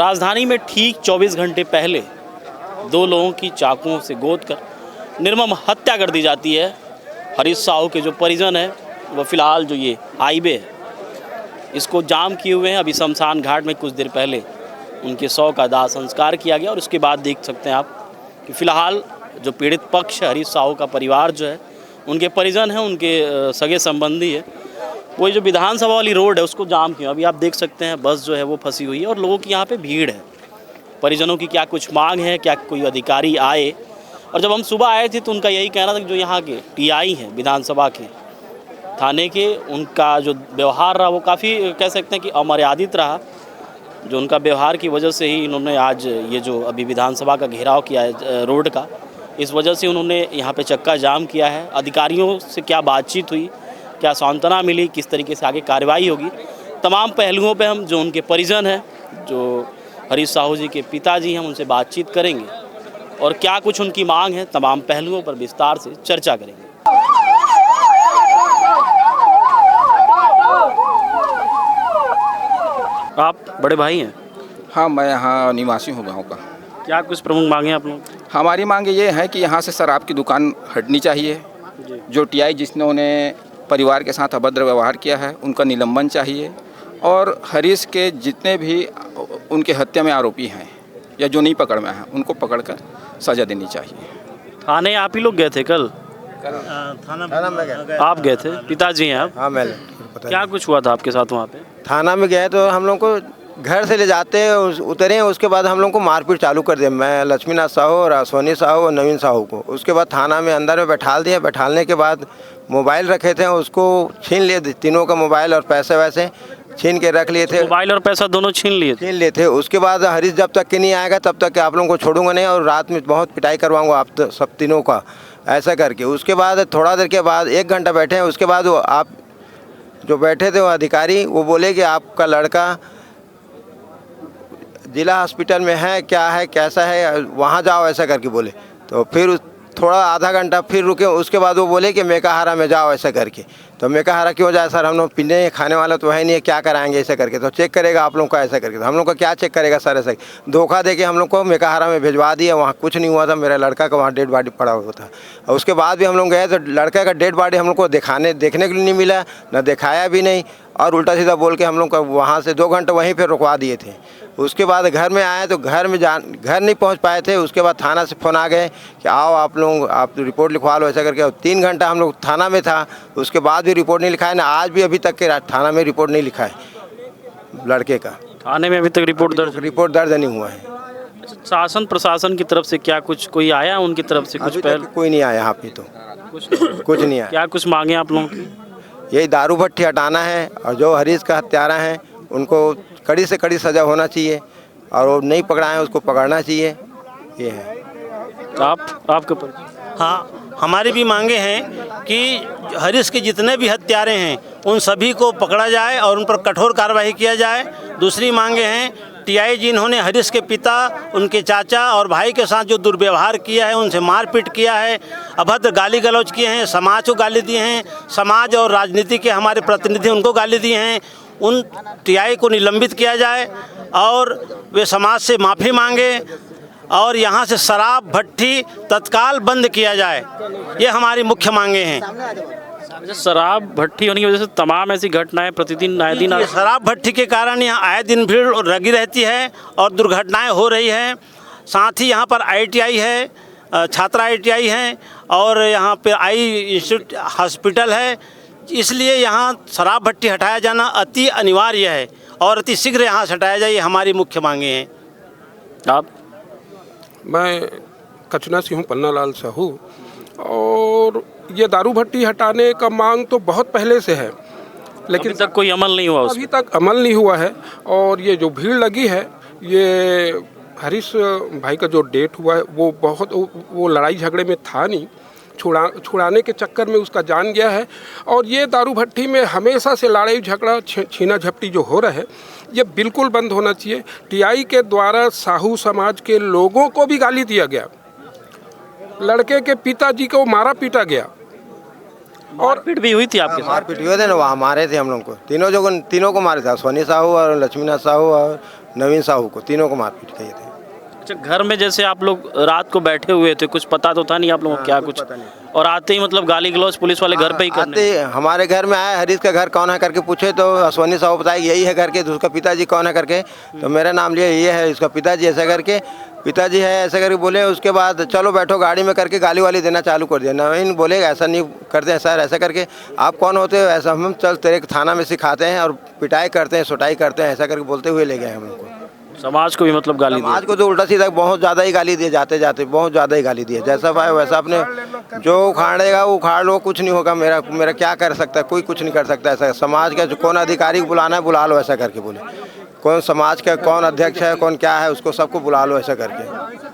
राजधानी में ठीक 24 घंटे पहले 2 लोगों की चाकुओं से गोदकर निर्मम हत्या कर दी जाती है। हरीश साहू के जो परिजन हैं वो फ़िलहाल जो ये हाईवे है इसको जाम किए हुए हैं। अभी शमशान घाट में कुछ देर पहले उनके शव का दाह संस्कार किया गया और उसके बाद देख सकते हैं आप कि फ़िलहाल जो पीड़ित पक्ष है, हरीश साहू का परिवार जो है, उनके परिजन हैं, उनके सगे संबंधी है, वो जो विधानसभा वाली रोड है उसको जाम किया। अभी आप देख सकते हैं बस जो है वो फंसी हुई है और लोगों की यहाँ पे भीड़ है। परिजनों की क्या कुछ मांग है, क्या कोई अधिकारी आए। और जब हम सुबह आए थे तो उनका यही कहना था कि जो यहाँ के टीआई हैं विधानसभा के थाने के, उनका जो व्यवहार रहा वो काफ़ी कह सकते हैं कि अमर्यादित रहा। जो उनका व्यवहार की वजह से ही इन्होंने आज ये जो अभी विधानसभा का घेराव किया है रोड का, इस वजह से उन्होंने यहाँ पे चक्का जाम किया है। अधिकारियों से क्या बातचीत हुई, क्या सांत्वना मिली, किस तरीके से आगे कार्रवाई होगी, तमाम पहलुओं पे हम जो उनके परिजन हैं, जो हरीश साहू जी के पिताजी हैं, उनसे बातचीत करेंगे और क्या कुछ उनकी मांग है, तमाम पहलुओं पर विस्तार से चर्चा करेंगे। आप बड़े भाई हैं? हाँ, मैं यहाँ निवासी हूँ गाँव का। क्या कुछ प्रमुख मांगे आप लोग? हमारी मांग ये है कि यहाँ से शराब की दुकान हटनी चाहिए। जो टीआई जिन्होंने परिवार के साथ अभद्र व्यवहार किया है उनका निलंबन चाहिए और हरीश के जितने भी उनके हत्या में आरोपी हैं या जो नहीं पकड़ में हैं उनको पकड़कर सज़ा देनी चाहिए। थाने आप ही लोग गए थे कल? थाना में गए। आप गए थे? पिताजी हैं आप? हाँ, मैं क्या कुछ हुआ था आपके साथ वहाँ पे? थाना में गए तो हम लोग को घर से ले जाते उतरे, उसके बाद हम लोग को मारपीट चालू कर दिया। मैं लक्ष्मीनाथ साहू और सोनी साहू और नवीन साहू को उसके बाद थाना में अंदर में बैठाल दिया। बैठालने के बाद मोबाइल रखे थे उसको छीन लिए, तीनों का मोबाइल और पैसे वैसे छीन के रख लिए थे। मोबाइल और पैसा दोनों छीन लिए थे। उसके बाद हरीश जब तक कि नहीं आएगा तब तक आप लोगों को छोड़ूंगा नहीं और रात में बहुत पिटाई करवाऊंगा आप तो सब तीनों का, ऐसा करके। उसके बाद थोड़ा देर के बाद 1 घंटा बैठे हैं। उसके बाद वो आप जो बैठे थे वो अधिकारी वो बोले कि आपका लड़का जिला हॉस्पिटल में है, क्या है कैसा है, वहाँ जाओ, ऐसा करके बोले। तो फिर थोड़ा आधा घंटा फिर रुके। उसके बाद वो बोले कि मेकाहारा में जाओ, ऐसा करके। तो मेकाहारा क्यों जाए सर, हम लोग पीने खाने वाला तो है नहीं है, क्या कराएंगे ऐसा करके। तो चेक करेगा आप लोग का, ऐसा करके। तो हम लोग का क्या चेक करेगा सर, ऐसा धोखा दे के हम लोग को मेकाहारा में भिजवा दिया। वहाँ कुछ नहीं हुआ था, मेरा लड़का का वहाँ डेड बॉडी पड़ा हुआ था। और उसके बाद भी हम लोग गए तो लड़का का डेड बॉडी हम लोग को देखने के लिए नहीं मिला, न दिखाया भी नहीं, और उल्टा सीधा बोल के हम लोग का वहाँ से 2 घंटे वहीं पर रुकवा दिए थे। उसके बाद घर में आए तो घर नहीं पहुंच पाए थे। उसके बाद थाना से फ़ोन आ गए कि आओ आप लोग, आप रिपोर्ट लिखवा लो, ऐसा करके। 3 घंटा हम लोग थाना में था, उसके बाद भी रिपोर्ट नहीं लिखा है ना। आज भी अभी तक के थाना में रिपोर्ट नहीं लिखा है लड़के का। थाने में अभी तक रिपोर्ट दर्ज नहीं हुआ है। शासन प्रशासन की तरफ से क्या कुछ कोई आया उनकी तरफ से? कुछ पहले कोई नहीं आया यहाँ पे, तो कुछ नहीं आया। क्या कुछ मांगे आप लोगों की? यही दारू भट्टी हटाना है और जो हरीश का हत्यारा है उनको कड़ी से कड़ी सज़ा होना चाहिए और वो नहीं पकड़ा है उसको पकड़ना चाहिए। ये है। आपके पर? हाँ, हमारी भी मांगे हैं कि हरीश के जितने भी हत्यारे हैं उन सभी को पकड़ा जाए और उन पर कठोर कार्रवाई किया जाए। दूसरी मांगे हैं टीआई जिन्होंने हरीश के पिता, उनके चाचा और भाई के साथ जो दुर्व्यवहार किया है, उनसे मारपीट किया है, अभद्र गाली गलौज किए हैं, समाज को गाली दिए हैं, समाज और राजनीति के हमारे प्रतिनिधि उनको गाली दिए हैं, उन टीआई को निलंबित किया जाए और वे समाज से माफ़ी मांगे और यहाँ से शराब भट्टी तत्काल बंद किया जाए। ये हमारी मुख्य मांगे हैं। शराब भट्टी होने की वजह से तमाम ऐसी घटनाएं प्रतिदिन आए दिन शराब भट्टी के कारण यहाँ आए दिन भीड़ लगी रहती है और दुर्घटनाएं हो रही हैं। साथ ही यहाँ पर ITI है, छात्रा ITI हैं और यहाँ पे आई इंस्टीट्यूट हॉस्पिटल है। इसलिए यहाँ शराब भट्टी हटाया जाना अति अनिवार्य है और अति शीघ्र यहाँ से हटाया जाए। ये हमारी मुख्य मांगे हैं। आप? मैं कचना से हूँ, पन्ना लाल साहू। और ये दारू भट्टी हटाने का मांग तो बहुत पहले से है, लेकिन अभी तक कोई अमल नहीं हुआ। अभी तक अमल नहीं हुआ है। और ये जो भीड़ लगी है, ये हरीश भाई का जो डेथ हुआ है वो लड़ाई झगड़े में था नहीं, छुड़ाने के चक्कर में उसका जान गया है। और ये दारू भट्टी में हमेशा से लड़ाई झगड़ा छीना झपटी जो हो रहा है ये बिल्कुल बंद होना चाहिए। टीआई के द्वारा साहू समाज के लोगों को भी गाली दिया गया, लड़के के पिताजी को मारा पीटा गया और मारपीट भी हुई थी आपके साथ? मारपीट हुए थे ना, वहाँ मारे थे हम लोग को, तीनों को मारे थे। सोनी साहू और लक्ष्मीनाथ साहू और नवीन साहू को, तीनों को मारपीट किए थे। अच्छा, घर में जैसे आप लोग रात को बैठे हुए थे, कुछ पता तो था नहीं आप लोगों को क्या कुछ, और आते ही मतलब गाली गलौज पुलिस वाले घर पे ही करने? आते हमारे घर में आए, हरीश का घर कौन है करके पूछे तो अश्वनी साहू बताया यही है करके, तो उसका पिताजी कौन है करके, तो मेरा नाम लिया, ये है इसका पिताजी, ऐसा करके पिताजी है ऐसा करके बोले। उसके बाद चलो बैठो गाड़ी में करके गाली वाली देना चालू कर दिया। नवीन बोले ऐसा नहीं करते हैं सर, ऐसा करके आप कौन होते हो, ऐसा हम चल तेरे थाना में सिखाते हैं और पिटाई करते हैं, सुटाई करते हैं, ऐसा करके बोलते हुए ले गए हम उनको। समाज को भी मतलब गाली दी? समाज को तो उल्टा सीधा बहुत ज़्यादा ही गाली दिए, जाते जाते बहुत ज़्यादा ही गाली दिए। जैसा भाई वैसा अपने जो उखाड़ेगा वो उखाड़ लो, कुछ नहीं होगा, मेरा क्या कर सकता है, कोई कुछ नहीं कर सकता। ऐसा समाज का जो कौन अधिकारी को बुलाना है बुला लो, ऐसा करके बोले। कौन समाज का कौन अध्यक्ष है, कौन क्या है, उसको सबको बुला लो, ऐसा करके।